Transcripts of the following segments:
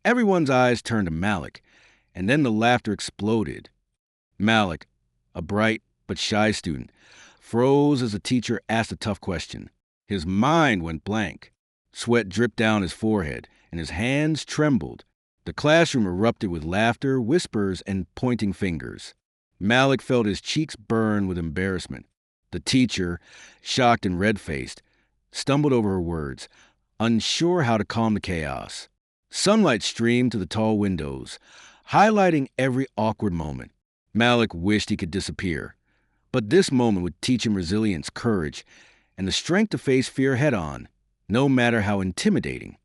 Everyone's eyes turned to Malik, and then the laughter exploded. Malik, a bright but shy student, froze as the teacher asked a tough question. His mind went blank. Sweat dripped down his forehead, and his hands trembled. The classroom erupted with laughter, whispers, and pointing fingers. Malik felt his cheeks burn with embarrassment. The teacher, shocked and red-faced, stumbled over her words, unsure how to calm the chaos. Sunlight streamed to the tall windows, highlighting every awkward moment. Malik wished he could disappear, but this moment would teach him resilience, courage, and the strength to face fear head-on, no matter how intimidating.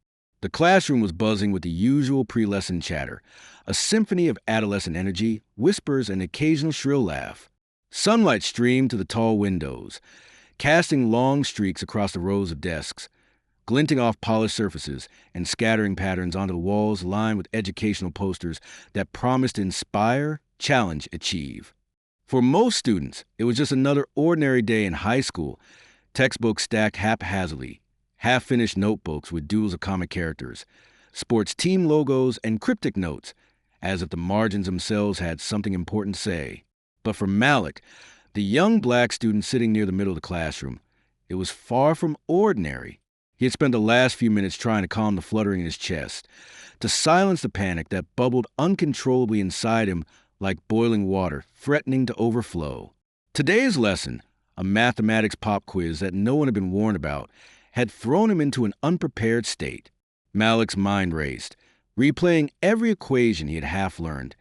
The classroom was buzzing with the usual pre-lesson chatter, a symphony of adolescent energy, whispers, and occasional shrill laugh. Sunlight streamed to the tall windows, casting long streaks across the rows of desks, glinting off polished surfaces and scattering patterns onto the walls lined with educational posters that promised to inspire, challenge, achieve. For most students, it was just another ordinary day in high school, textbooks stacked haphazardly, half-finished notebooks with doodles of comic characters, sports team logos, and cryptic notes, as if the margins themselves had something important to say. But for Malik, the young black student sitting near the middle of the classroom, it was far from ordinary. He had spent the last few minutes trying to calm the fluttering in his chest, to silence the panic that bubbled uncontrollably inside him like boiling water, threatening to overflow. Today's lesson, a mathematics pop quiz that no one had been warned about, had thrown him into an unprepared state. Malik's mind raced, replaying every equation he had half-learned,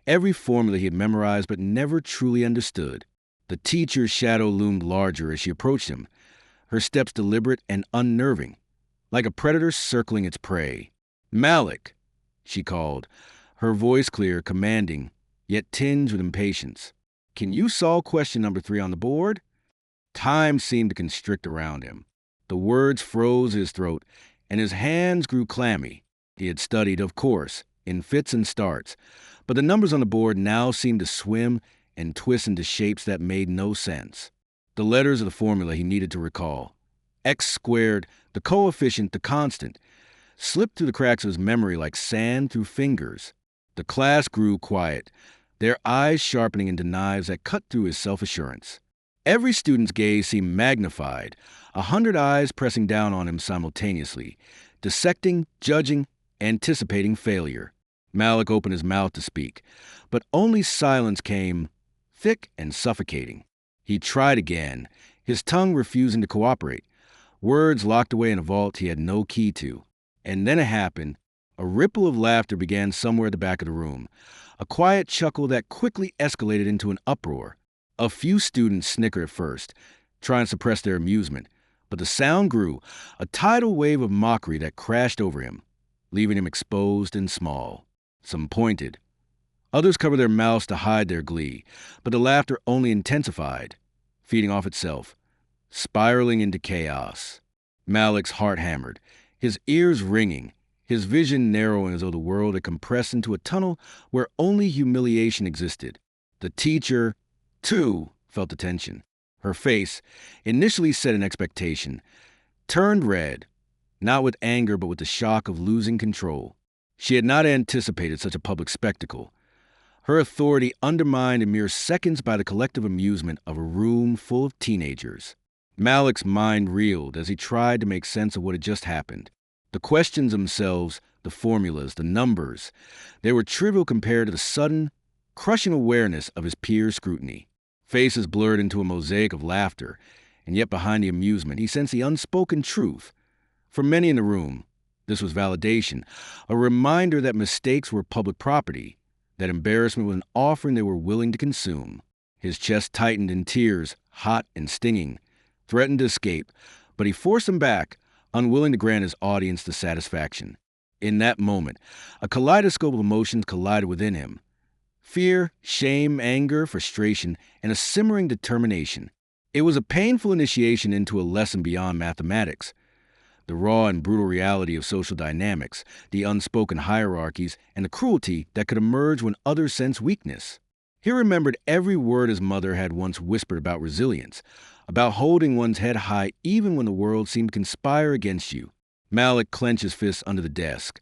every formula he had memorized but never truly understood. The teacher's shadow loomed larger as she approached him, her steps deliberate and unnerving, like a predator circling its prey. "Malik," she called, her voice clear, commanding, yet tinged with impatience. "Can you solve question number 3 on the board?" Time seemed to constrict around him. The words froze his throat, and his hands grew clammy. He had studied, of course, in fits and starts, but the numbers on the board now seemed to swim and twist into shapes that made no sense. The letters of the formula he needed to recall, x squared, the coefficient, the constant, slipped through the cracks of his memory like sand through fingers. The class grew quiet, their eyes sharpening into knives that cut through his self-assurance. Every student's gaze seemed magnified, 100 eyes pressing down on him simultaneously, dissecting, judging, anticipating failure. Malik opened his mouth to speak, but only silence came, thick and suffocating. He tried again, his tongue refusing to cooperate, words locked away in a vault he had no key to. And then it happened. A ripple of laughter began somewhere at the back of the room, a quiet chuckle that quickly escalated into an uproar. A few students snickered at first, trying to suppress their amusement, but the sound grew, a tidal wave of mockery that crashed over him, leaving him exposed and small. Some pointed. Others covered their mouths to hide their glee, but the laughter only intensified, feeding off itself, spiraling into chaos. Malik's heart hammered, his ears ringing, his vision narrowing as though the world had compressed into a tunnel where only humiliation existed. The teacher, too, felt the tension. Her face, initially set in expectation, turned red, not with anger but with the shock of losing control. She had not anticipated such a public spectacle. Her authority undermined in mere seconds by the collective amusement of a room full of teenagers. Malik's mind reeled as he tried to make sense of what had just happened. The questions themselves, the formulas, the numbers, they were trivial compared to the sudden, crushing awareness of his peers' scrutiny. Faces blurred into a mosaic of laughter, and yet behind the amusement he sensed the unspoken truth. For many in the room, this was validation, a reminder that mistakes were public property, that embarrassment was an offering they were willing to consume. His chest tightened and tears, hot and stinging, threatened to escape, but he forced them back, unwilling to grant his audience the satisfaction. In that moment, a kaleidoscope of emotions collided within him. Fear, shame, anger, frustration, and a simmering determination. It was a painful initiation into a lesson beyond mathematics. The raw and brutal reality of social dynamics, the unspoken hierarchies, and the cruelty that could emerge when others sense weakness. He remembered every word his mother had once whispered about resilience, about holding one's head high even when the world seemed to conspire against you. Malik clenched his fists under the desk,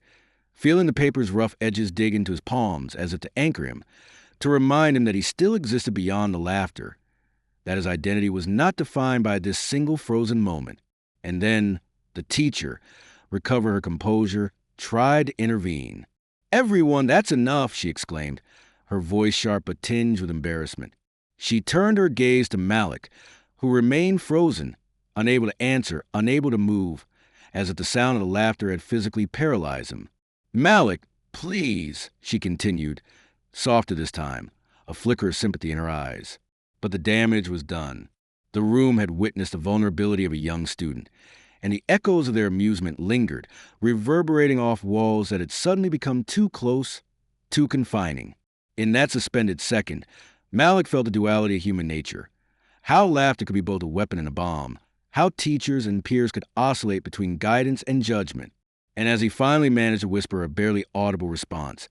feeling the paper's rough edges dig into his palms as if to anchor him, to remind him that he still existed beyond the laughter, that his identity was not defined by this single frozen moment. And then the teacher, recover her composure, tried to intervene. "Everyone, that's enough," she exclaimed, her voice sharp but tinged with embarrassment. She turned her gaze to Malik, who remained frozen, unable to answer, unable to move, as if the sound of the laughter had physically paralyzed him. "Malik, please," she continued, softer this time, a flicker of sympathy in her eyes. But the damage was done. The room had witnessed the vulnerability of a young student, and the echoes of their amusement lingered, reverberating off walls that had suddenly become too close, too confining. In that suspended second, Malik felt the duality of human nature. How laughter could be both a weapon and a bomb. How teachers and peers could oscillate between guidance and judgment. And as he finally managed to whisper a barely audible response,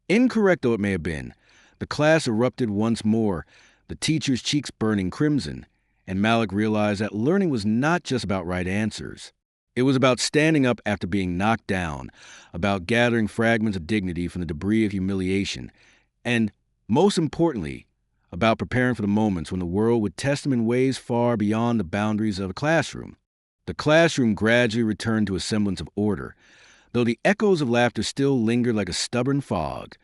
incorrect though it may have been, the class erupted once more, the teacher's cheeks burning crimson, and Malik realized that learning was not just about right answers. It was about standing up after being knocked down, about gathering fragments of dignity from the debris of humiliation, and, most importantly, about preparing for the moments when the world would test him in ways far beyond the boundaries of a classroom. The classroom gradually returned to a semblance of order, though the echoes of laughter still lingered like a stubborn fog,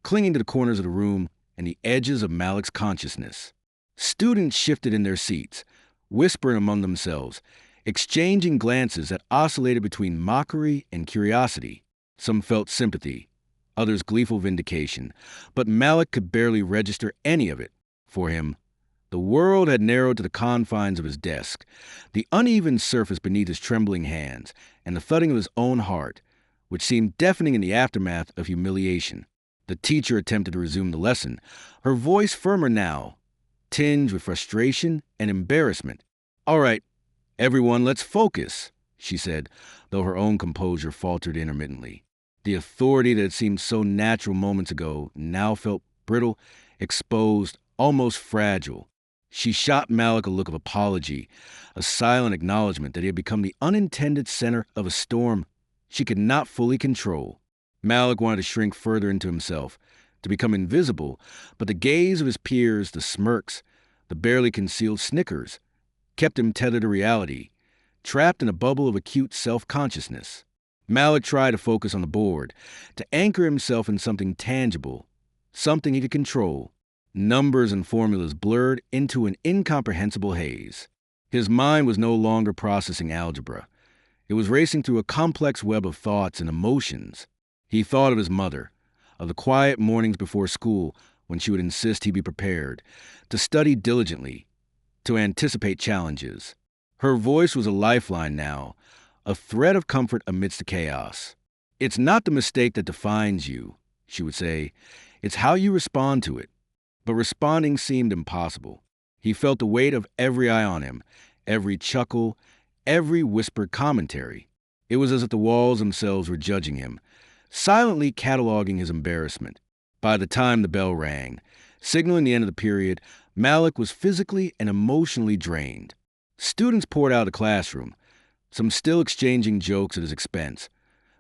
clinging to the corners of the room and the edges of Malik's consciousness. Students shifted in their seats, whispering among themselves, exchanging glances that oscillated between mockery and curiosity. Some felt sympathy, others gleeful vindication, but Malik could barely register any of it. For him, the world had narrowed to the confines of his desk, the uneven surface beneath his trembling hands, and the thudding of his own heart, which seemed deafening in the aftermath of humiliation. The teacher attempted to resume the lesson, her voice firmer now, tinged with frustration and embarrassment. "All right, everyone, let's focus," she said, though her own composure faltered intermittently. The authority that had seemed so natural moments ago now felt brittle, exposed, almost fragile. She shot Malik a look of apology, a silent acknowledgement that he had become the unintended center of a storm she could not fully control. Malik wanted to shrink further into himself, to become invisible, but the gaze of his peers, the smirks, the barely concealed snickers, kept him tethered to reality, trapped in a bubble of acute self-consciousness. Malik tried to focus on the board, to anchor himself in something tangible, something he could control. Numbers and formulas blurred into an incomprehensible haze. His mind was no longer processing algebra. It was racing through a complex web of thoughts and emotions. He thought of his mother, of the quiet mornings before school when she would insist he be prepared, to study diligently, to anticipate challenges. Her voice was a lifeline now, a thread of comfort amidst the chaos. "It's not the mistake that defines you," she would say. "It's how you respond to it." But responding seemed impossible. He felt the weight of every eye on him, every chuckle, every whispered commentary. It was as if the walls themselves were judging him, silently cataloging his embarrassment. By the time the bell rang, signaling the end of the period, Malik was physically and emotionally drained. Students poured out of the classroom, some still exchanging jokes at his expense,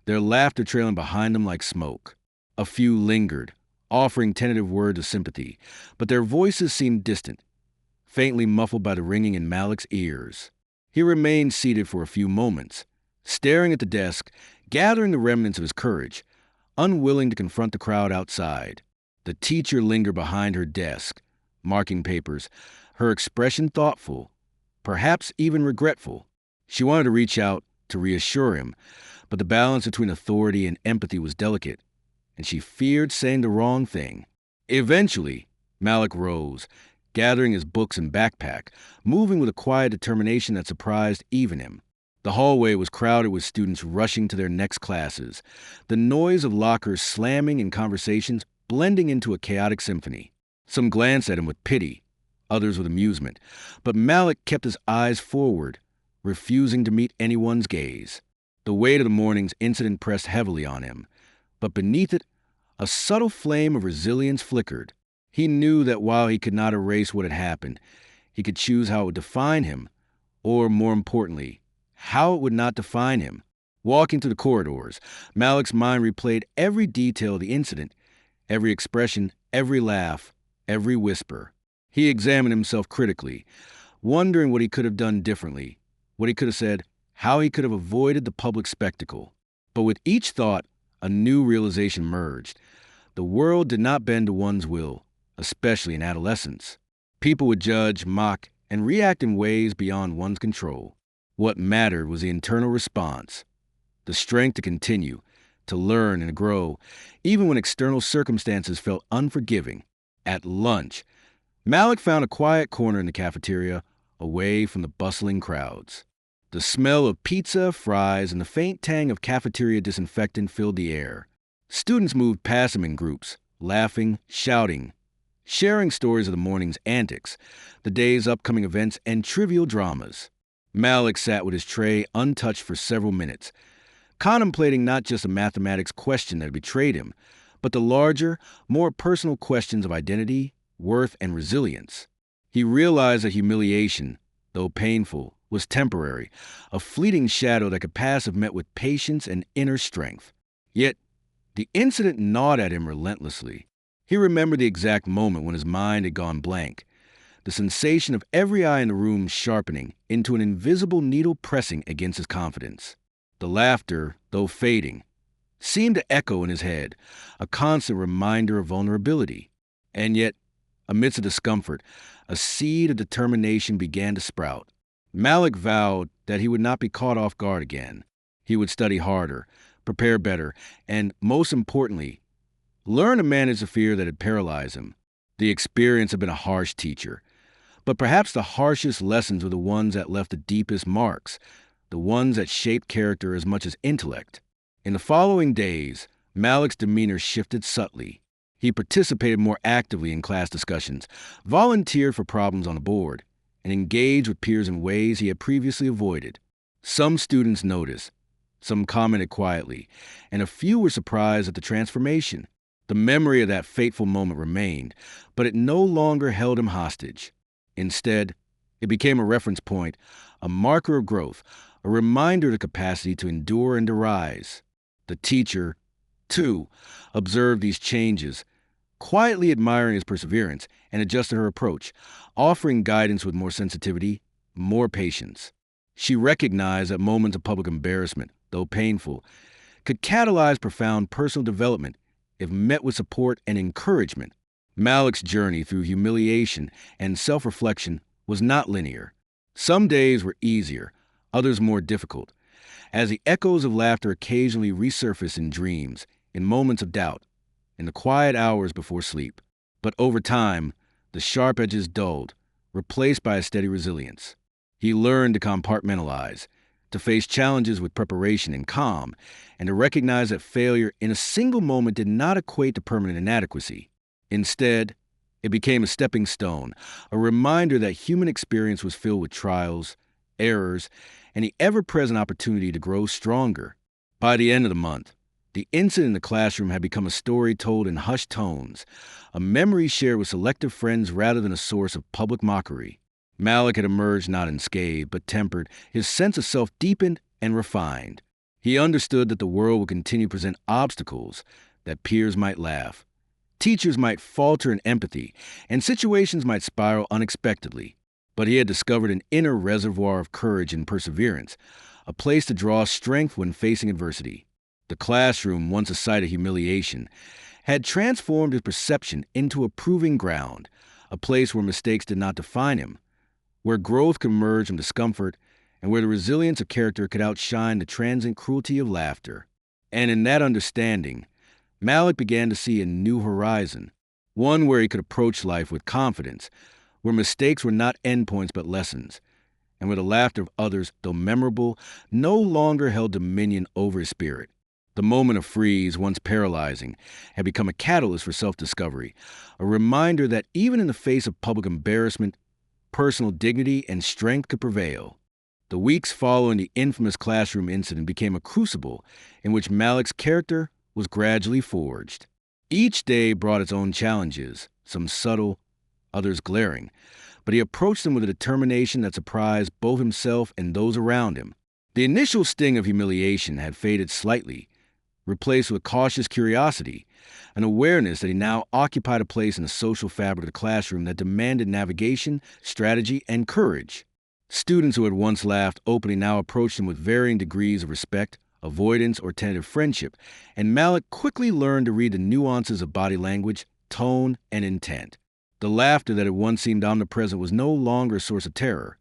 their laughter trailing behind them like smoke. A few lingered, offering tentative words of sympathy, but their voices seemed distant, faintly muffled by the ringing in Malik's ears. He remained seated for a few moments, staring at the desk, gathering the remnants of his courage, unwilling to confront the crowd outside. The teacher lingered behind her desk, marking papers, her expression thoughtful, perhaps even regretful. She wanted to reach out to reassure him, but the balance between authority and empathy was delicate, and she feared saying the wrong thing. Eventually, Malik rose, gathering his books and backpack, moving with a quiet determination that surprised even him. The hallway was crowded with students rushing to their next classes, the noise of lockers slamming and conversations blending into a chaotic symphony. Some glanced at him with pity, others with amusement, but Malik kept his eyes forward, refusing to meet anyone's gaze. The weight of the morning's incident pressed heavily on him, but beneath it, a subtle flame of resilience flickered. He knew that while he could not erase what had happened, he could choose how it would define him, or more importantly, how it would not define him. Walking through the corridors, Malik's mind replayed every detail of the incident, every expression, every laugh, every whisper. He examined himself critically, wondering what he could have done differently, what he could have said, how he could have avoided the public spectacle. But with each thought, a new realization merged. The world did not bend to one's will, especially in adolescence. People would judge, mock, and react in ways beyond one's control. What mattered was the internal response, the strength to continue, to learn and grow, even when external circumstances felt unforgiving. At lunch, Malik found a quiet corner in the cafeteria, away from the bustling crowds. The smell of pizza, fries, and the faint tang of cafeteria disinfectant filled the air. Students moved past him in groups, laughing, shouting, sharing stories of the morning's antics, the day's upcoming events, and trivial dramas. Malik sat with his tray untouched for several minutes, contemplating not just a mathematics question that had betrayed him, but the larger, more personal questions of identity, worth, and resilience. He realized that humiliation, though painful, was temporary, a fleeting shadow that could pass if met with patience and inner strength. Yet, the incident gnawed at him relentlessly. He remembered the exact moment when his mind had gone blank, the sensation of every eye in the room sharpening into an invisible needle pressing against his confidence. The laughter, though fading, seemed to echo in his head, a constant reminder of vulnerability. And yet, amidst the discomfort, a seed of determination began to sprout. Malik vowed that he would not be caught off guard again. He would study harder, prepare better, and, most importantly, learn to manage the fear that had paralyzed him. The experience had been a harsh teacher, but perhaps the harshest lessons were the ones that left the deepest marks, the ones that shaped character as much as intellect. In the following days, Malik's demeanor shifted subtly. He participated more actively in class discussions, volunteered for problems on the board, and engaged with peers in ways he had previously avoided. Some students noticed, some commented quietly, and a few were surprised at the transformation. The memory of that fateful moment remained, but it no longer held him hostage. Instead, it became a reference point, a marker of growth, a reminder of the capacity to endure and to rise. The teacher, too, observed these changes, quietly admiring his perseverance, and adjusted her approach, offering guidance with more sensitivity, more patience. She recognized that moments of public embarrassment, though painful, could catalyze profound personal development if met with support and encouragement. Malik's journey through humiliation and self-reflection was not linear. Some days were easier, others more difficult, as the echoes of laughter occasionally resurfaced in dreams, in moments of doubt, in the quiet hours before sleep. But over time, the sharp edges dulled, replaced by a steady resilience. He learned to compartmentalize, to face challenges with preparation and calm, and to recognize that failure in a single moment did not equate to permanent inadequacy. Instead, it became a stepping stone, a reminder that human experience was filled with trials, errors, and the ever-present opportunity to grow stronger. By the end of the month, the incident in the classroom had become a story told in hushed tones, a memory shared with selective friends rather than a source of public mockery. Malik had emerged not unscathed, but tempered, his sense of self deepened and refined. He understood that the world would continue to present obstacles, that peers might laugh, teachers might falter in empathy, and situations might spiral unexpectedly. But he had discovered an inner reservoir of courage and perseverance, a place to draw strength when facing adversity. The classroom, once a site of humiliation, had transformed his perception into a proving ground, a place where mistakes did not define him, where growth could emerge from discomfort, and where the resilience of character could outshine the transient cruelty of laughter. And in that understanding, Malik began to see a new horizon, one where he could approach life with confidence, where mistakes were not endpoints but lessons, and where the laughter of others, though memorable, no longer held dominion over his spirit. The moment of freeze, once paralyzing, had become a catalyst for self-discovery, a reminder that even in the face of public embarrassment, personal dignity and strength could prevail. The weeks following the infamous classroom incident became a crucible in which Malik's character was gradually forged. Each day brought its own challenges, some subtle, others glaring, but he approached them with a determination that surprised both himself and those around him. The initial sting of humiliation had faded slightly, replaced with cautious curiosity, an awareness that he now occupied a place in the social fabric of the classroom that demanded navigation, strategy, and courage. Students who had once laughed openly now approached him with varying degrees of respect, avoidance, or tentative friendship, and Malik quickly learned to read the nuances of body language, tone, and intent. The laughter that had once seemed omnipresent was no longer a source of terror.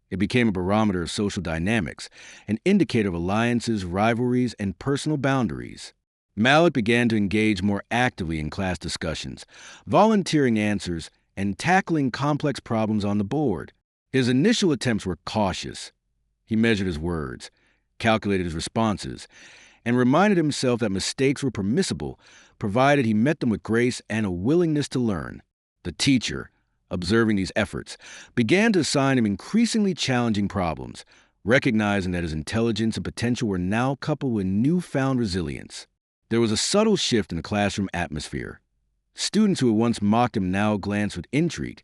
It became a barometer of social dynamics, an indicator of alliances, rivalries, and personal boundaries. Malik began to engage more actively in class discussions, volunteering answers, and tackling complex problems on the board. His initial attempts were cautious. He measured his words, calculated his responses, and reminded himself that mistakes were permissible, provided he met them with grace and a willingness to learn. The teacher, observing these efforts, began to assign him increasingly challenging problems, recognizing that his intelligence and potential were now coupled with newfound resilience. There was a subtle shift in the classroom atmosphere. Students who had once mocked him now glanced with intrigue,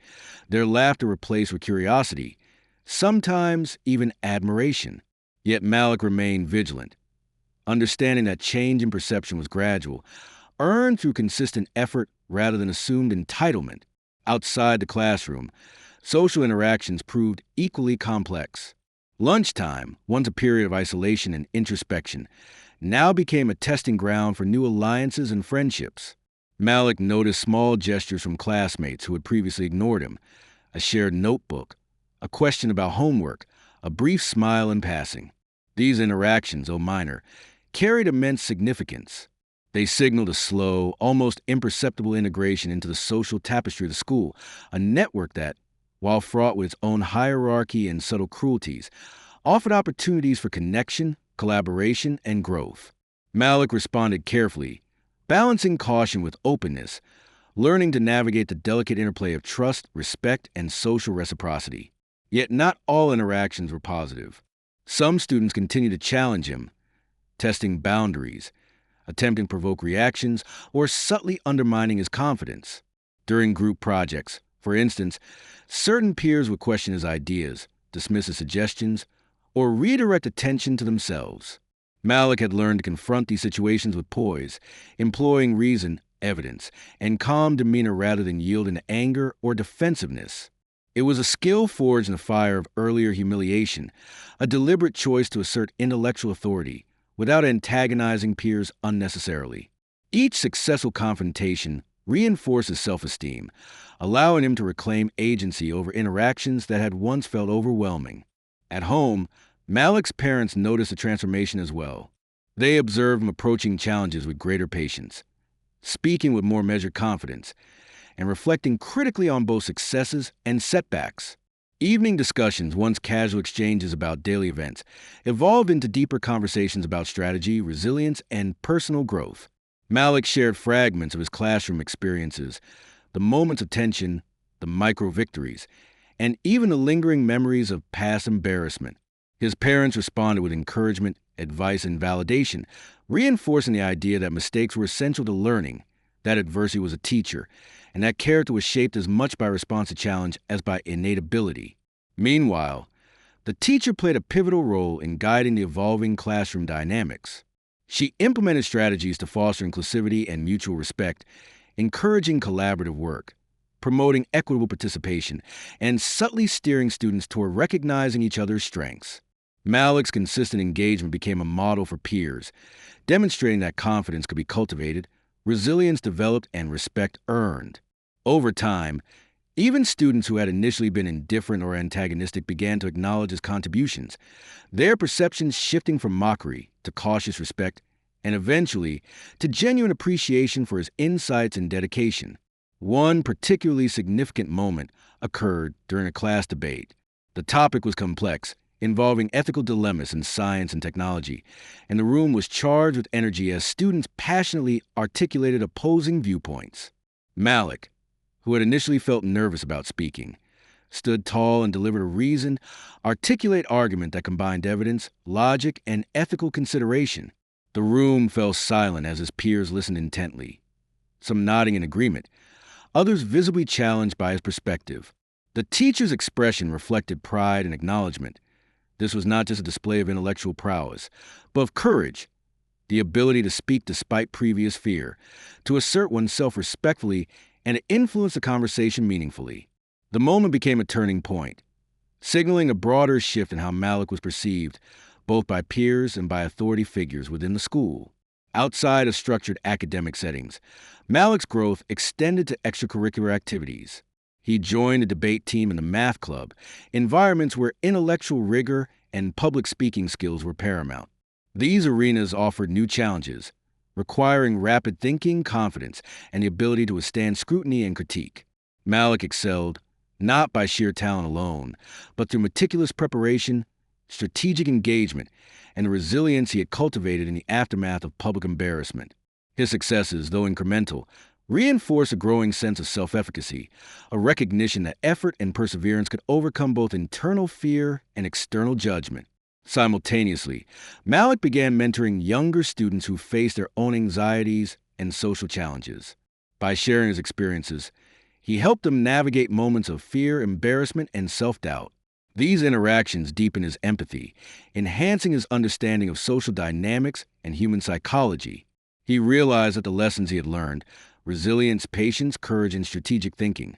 their laughter replaced with curiosity, sometimes even admiration. Yet Malik remained vigilant, understanding that change in perception was gradual, earned through consistent effort rather than assumed entitlement. Outside the classroom, social interactions proved equally complex. Lunchtime, once a period of isolation and introspection, now became a testing ground for new alliances and friendships. Malik noticed small gestures from classmates who had previously ignored him, a shared notebook, a question about homework, a brief smile in passing. These interactions, though minor, carried immense significance. They signaled a slow, almost imperceptible integration into the social tapestry of the school, a network that, while fraught with its own hierarchy and subtle cruelties, offered opportunities for connection, collaboration, and growth. Malik responded carefully, balancing caution with openness, learning to navigate the delicate interplay of trust, respect, and social reciprocity. Yet not all interactions were positive. Some students continued to challenge him, testing boundaries, attempting to provoke reactions, or subtly undermining his confidence. During group projects, for instance, certain peers would question his ideas, dismiss his suggestions, or redirect attention to themselves. Malik had learned to confront these situations with poise, employing reason, evidence, and calm demeanor rather than yielding to anger or defensiveness. It was a skill forged in the fire of earlier humiliation, a deliberate choice to assert intellectual authority without antagonizing peers unnecessarily. Each successful confrontation reinforced his self-esteem, allowing him to reclaim agency over interactions that had once felt overwhelming. At home, Malik's parents noticed the transformation as well. They observed him approaching challenges with greater patience, speaking with more measured confidence, and reflecting critically on both successes and setbacks. Evening discussions, once casual exchanges about daily events, evolved into deeper conversations about strategy, resilience, and personal growth. Malik shared fragments of his classroom experiences, the moments of tension, the micro-victories, and even the lingering memories of past embarrassment. His parents responded with encouragement, advice, and validation, reinforcing the idea that mistakes were essential to learning, that adversity was a teacher, and that character was shaped as much by response to challenge as by innate ability. Meanwhile, the teacher played a pivotal role in guiding the evolving classroom dynamics. She implemented strategies to foster inclusivity and mutual respect, encouraging collaborative work, promoting equitable participation, and subtly steering students toward recognizing each other's strengths. Malik's consistent engagement became a model for peers, demonstrating that confidence could be cultivated, resilience developed, and respect earned. Over time, even students who had initially been indifferent or antagonistic began to acknowledge his contributions, their perceptions shifting from mockery to cautious respect, and eventually to genuine appreciation for his insights and dedication. One particularly significant moment occurred during a class debate. The topic was complex, involving ethical dilemmas in science and technology, and the room was charged with energy as students passionately articulated opposing viewpoints. Malik, who had initially felt nervous about speaking, stood tall and delivered a reasoned, articulate argument that combined evidence, logic, and ethical consideration. The room fell silent as his peers listened intently, some nodding in agreement, others visibly challenged by his perspective. The teacher's expression reflected pride and acknowledgement, This was not just a display of intellectual prowess, but of courage, the ability to speak despite previous fear, to assert oneself respectfully, and to influence the conversation meaningfully. The moment became a turning point, signaling a broader shift in how Malik was perceived, both by peers and by authority figures within the school. Outside of structured academic settings, Malik's growth extended to extracurricular activities. He joined a debate team in the math club, environments where intellectual rigor and public speaking skills were paramount. These arenas offered new challenges, requiring rapid thinking, confidence, and the ability to withstand scrutiny and critique. Malik excelled, not by sheer talent alone, but through meticulous preparation, strategic engagement, and the resilience he had cultivated in the aftermath of public embarrassment. His successes, though incremental, reinforced a growing sense of self-efficacy, a recognition that effort and perseverance could overcome both internal fear and external judgment. Simultaneously, Malik began mentoring younger students who faced their own anxieties and social challenges. By sharing his experiences, he helped them navigate moments of fear, embarrassment, and self-doubt. These interactions deepened his empathy, enhancing his understanding of social dynamics and human psychology. He realized that the lessons he had learned, resilience, patience, courage, and strategic thinking,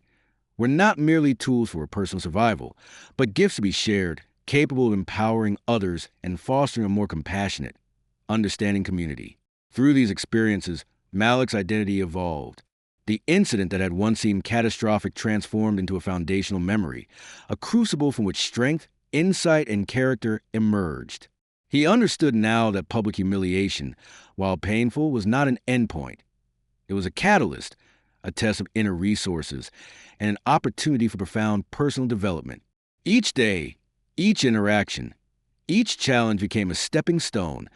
were not merely tools for personal survival, but gifts to be shared, capable of empowering others and fostering a more compassionate, understanding community. Through these experiences, Malik's identity evolved. The incident that had once seemed catastrophic transformed into a foundational memory, a crucible from which strength, insight, and character emerged. He understood now that public humiliation, while painful, was not an endpoint. It was a catalyst, a test of inner resources, and an opportunity for profound personal development. Each day, each interaction, each challenge became a stepping stone,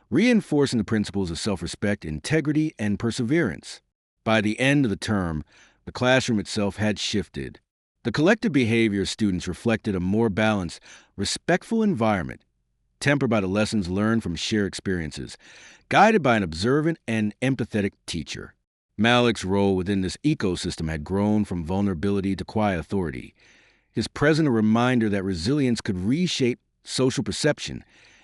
reinforcing the principles of self-respect, integrity, and perseverance. By the end of the term, the classroom itself had shifted. The collective behavior of students reflected a more balanced, respectful environment, tempered by the lessons learned from shared experiences, guided by an observant and empathetic teacher. Malik's role within this ecosystem had grown from vulnerability to quiet authority, his presence a reminder that resilience could reshape social perception,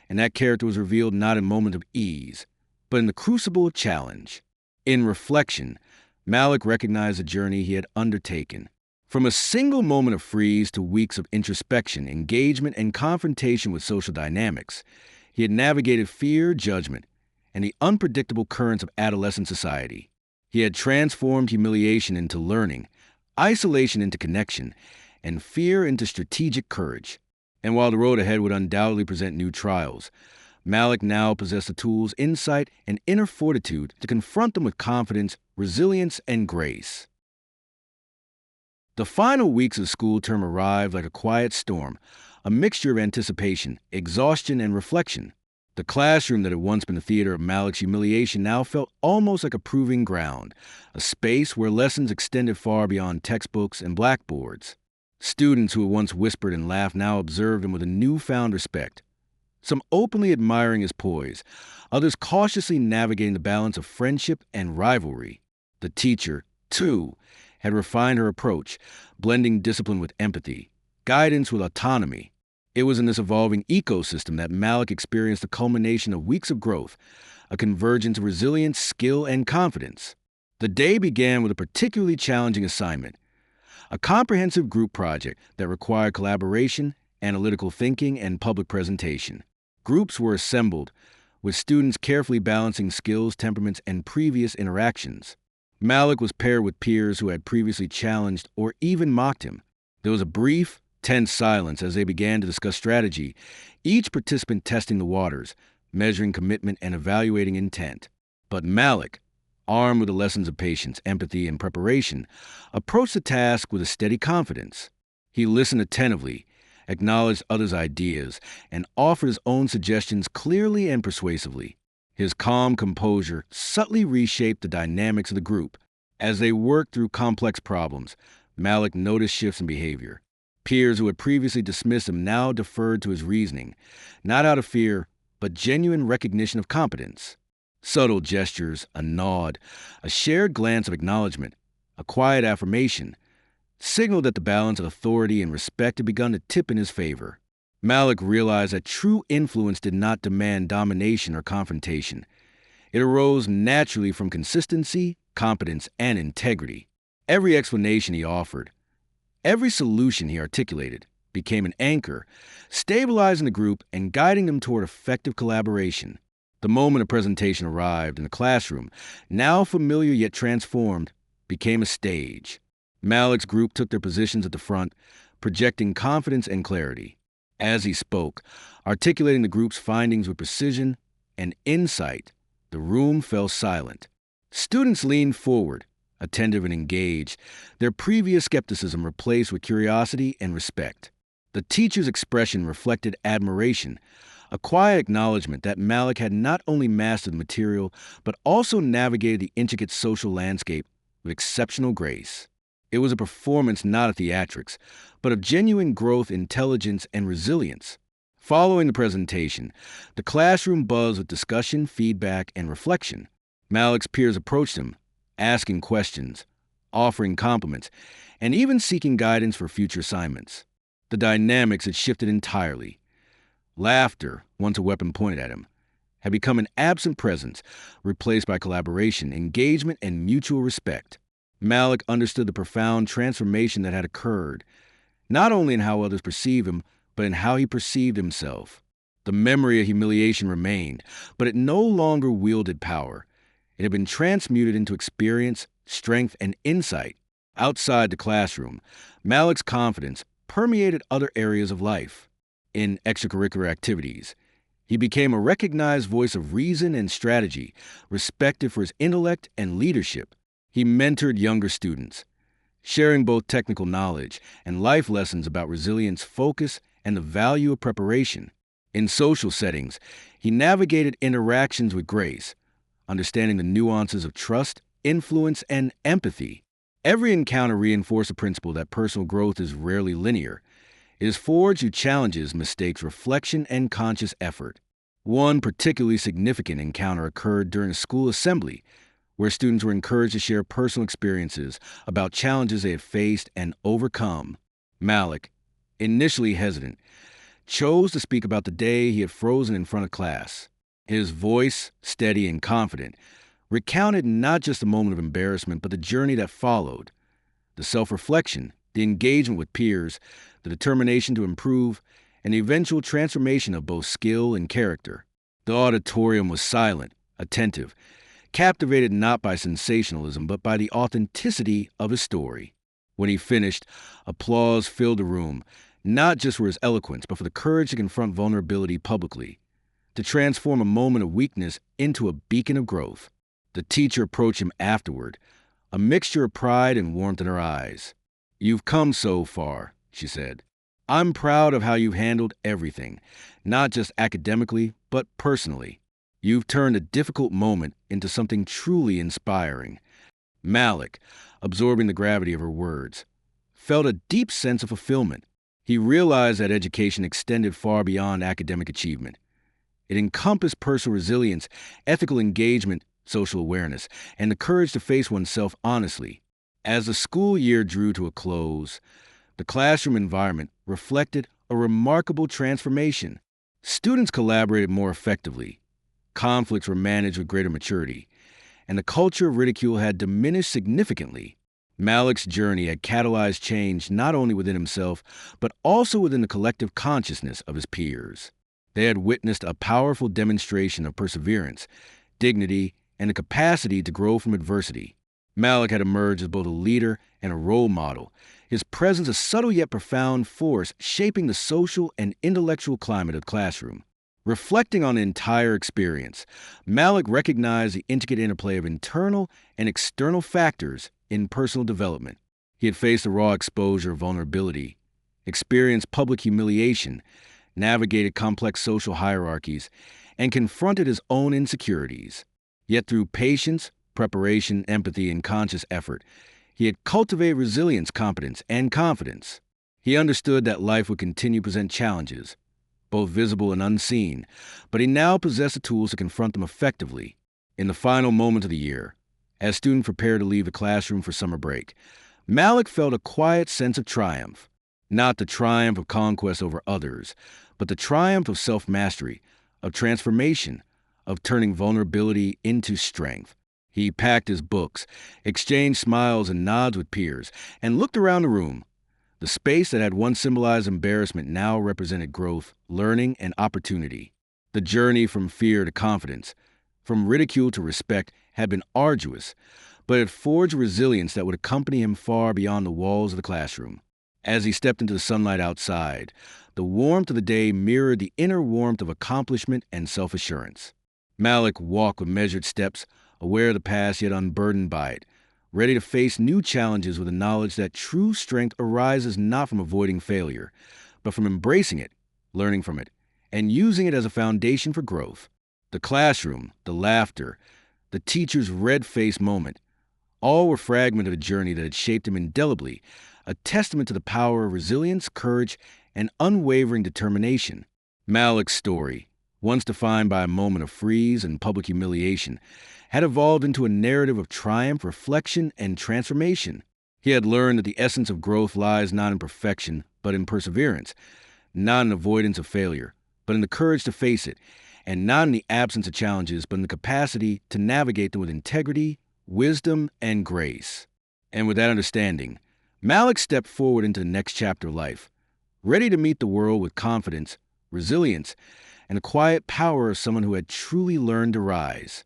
and that character was revealed not in moments of ease, but in the crucible of challenge. In reflection, Malik recognized the journey he had undertaken. From a single moment of freeze to weeks of introspection, engagement, and confrontation with social dynamics, he had navigated fear, judgment, and the unpredictable currents of adolescent society. He had transformed humiliation into learning, isolation into connection, and fear into strategic courage. And while the road ahead would undoubtedly present new trials, Malik now possessed the tools, insight, and inner fortitude to confront them with confidence, resilience, and grace. The final weeks of the school term arrived like a quiet storm, a mixture of anticipation, exhaustion, and reflection. The classroom that had once been the theater of Malik's humiliation now felt almost like a proving ground, a space where lessons extended far beyond textbooks and blackboards. Students who had once whispered and laughed now observed him with a newfound respect, some openly admiring his poise, others cautiously navigating the balance of friendship and rivalry. The teacher, too, had refined her approach, blending discipline with empathy, guidance with autonomy. It was in this evolving ecosystem that Malik experienced the culmination of weeks of growth, a convergence of resilience, skill, and confidence. The day began with a particularly challenging assignment, a comprehensive group project that required collaboration, analytical thinking, and public presentation. Groups were assembled, with students carefully balancing skills, temperaments, and previous interactions. Malik was paired with peers who had previously challenged or even mocked him. There was a brief, tense silence as they began to discuss strategy, each participant testing the waters, measuring commitment and evaluating intent. But Malik, armed with the lessons of patience, empathy, and preparation, approached the task with a steady confidence. He listened attentively, acknowledged others' ideas, and offered his own suggestions clearly and persuasively. His calm composure subtly reshaped the dynamics of the group. As they worked through complex problems, Malik noticed shifts in behavior. Peers who had previously dismissed him now deferred to his reasoning, not out of fear, but genuine recognition of competence. Subtle gestures, a nod, a shared glance of acknowledgement, a quiet affirmation, signaled that the balance of authority and respect had begun to tip in his favor. Malik realized that true influence did not demand domination or confrontation. It arose naturally from consistency, competence, and integrity. Every explanation he offered, every solution he articulated, became an anchor, stabilizing the group and guiding them toward effective collaboration. The moment a presentation arrived in the classroom, now familiar yet transformed, became a stage. Malik's group took their positions at the front, projecting confidence and clarity. As he spoke, articulating the group's findings with precision and insight, the room fell silent. Students leaned forward, attentive and engaged, their previous skepticism replaced with curiosity and respect. The teacher's expression reflected admiration, a quiet acknowledgement that Malik had not only mastered the material, but also navigated the intricate social landscape with exceptional grace. It was a performance not of theatrics, but of genuine growth, intelligence, and resilience. Following the presentation, the classroom buzzed with discussion, feedback, and reflection. Malik's peers approached him, asking questions, offering compliments, and even seeking guidance for future assignments. The dynamics had shifted entirely. Laughter, once a weapon pointed at him, had become an absent presence, replaced by collaboration, engagement, and mutual respect. Malik understood the profound transformation that had occurred, not only in how others perceived him, but in how he perceived himself. The memory of humiliation remained, but it no longer wielded power. It had been transmuted into experience, strength, and insight. Outside the classroom, Malik's confidence permeated other areas of life. In extracurricular activities, he became a recognized voice of reason and strategy, respected for his intellect and leadership. He mentored younger students, sharing both technical knowledge and life lessons about resilience, focus, and the value of preparation. In social settings, he navigated interactions with grace, understanding the nuances of trust, influence, and empathy. Every encounter reinforced the principle that personal growth is rarely linear. It is forged through challenges, mistakes, reflection, and conscious effort. One particularly significant encounter occurred during a school assembly, where students were encouraged to share personal experiences about challenges they had faced and overcome. Malik, initially hesitant, chose to speak about the day he had frozen in front of class. His voice, steady and confident, recounted not just the moment of embarrassment, but the journey that followed, the self-reflection, the engagement with peers, the determination to improve, and the eventual transformation of both skill and character. The auditorium was silent, attentive, captivated not by sensationalism, but by the authenticity of his story. When he finished, applause filled the room, not just for his eloquence, but for the courage to confront vulnerability publicly, to transform a moment of weakness into a beacon of growth. The teacher approached him afterward, a mixture of pride and warmth in her eyes. "You've come so far," she said. "I'm proud of how you've handled everything, not just academically, but personally. You've turned a difficult moment into something truly inspiring." Malik, absorbing the gravity of her words, felt a deep sense of fulfillment. He realized that education extended far beyond academic achievement. It encompassed personal resilience, ethical engagement, social awareness, and the courage to face oneself honestly. As the school year drew to a close, the classroom environment reflected a remarkable transformation. Students collaborated more effectively, conflicts were managed with greater maturity, and the culture of ridicule had diminished significantly. Malik's journey had catalyzed change not only within himself, but also within the collective consciousness of his peers. They had witnessed a powerful demonstration of perseverance, dignity, and the capacity to grow from adversity. Malik had emerged as both a leader and a role model, his presence a subtle yet profound force shaping the social and intellectual climate of the classroom. Reflecting on the entire experience, Malik recognized the intricate interplay of internal and external factors in personal development. He had faced the raw exposure of vulnerability, experienced public humiliation, navigated complex social hierarchies, and confronted his own insecurities. Yet through patience, preparation, empathy, and conscious effort, he had cultivated resilience, competence, and confidence. He understood that life would continue to present challenges, both visible and unseen, but he now possessed the tools to confront them effectively. In the final moments of the year, as students prepared to leave the classroom for summer break, Malik felt a quiet sense of triumph. Not the triumph of conquest over others, but the triumph of self-mastery, of transformation, of turning vulnerability into strength. He packed his books, exchanged smiles and nods with peers, and looked around the room. The space that had once symbolized embarrassment now represented growth, learning, and opportunity. The journey from fear to confidence, from ridicule to respect, had been arduous, but it forged resilience that would accompany him far beyond the walls of the classroom. As he stepped into the sunlight outside, the warmth of the day mirrored the inner warmth of accomplishment and self-assurance. Malik walked with measured steps, aware of the past yet unburdened by it, ready to face new challenges with the knowledge that true strength arises not from avoiding failure, but from embracing it, learning from it, and using it as a foundation for growth. The classroom, the laughter, the teacher's red-faced moment, all were fragments of a journey that had shaped him indelibly, a testament to the power of resilience, courage, and unwavering determination. Malik's story, once defined by a moment of freeze and public humiliation, had evolved into a narrative of triumph, reflection, and transformation. He had learned that the essence of growth lies not in perfection, but in perseverance, not in avoidance of failure, but in the courage to face it, and not in the absence of challenges, but in the capacity to navigate them with integrity, wisdom, and grace. And with that understanding, Malik stepped forward into the next chapter of life, ready to meet the world with confidence, resilience, and the quiet power of someone who had truly learned to rise.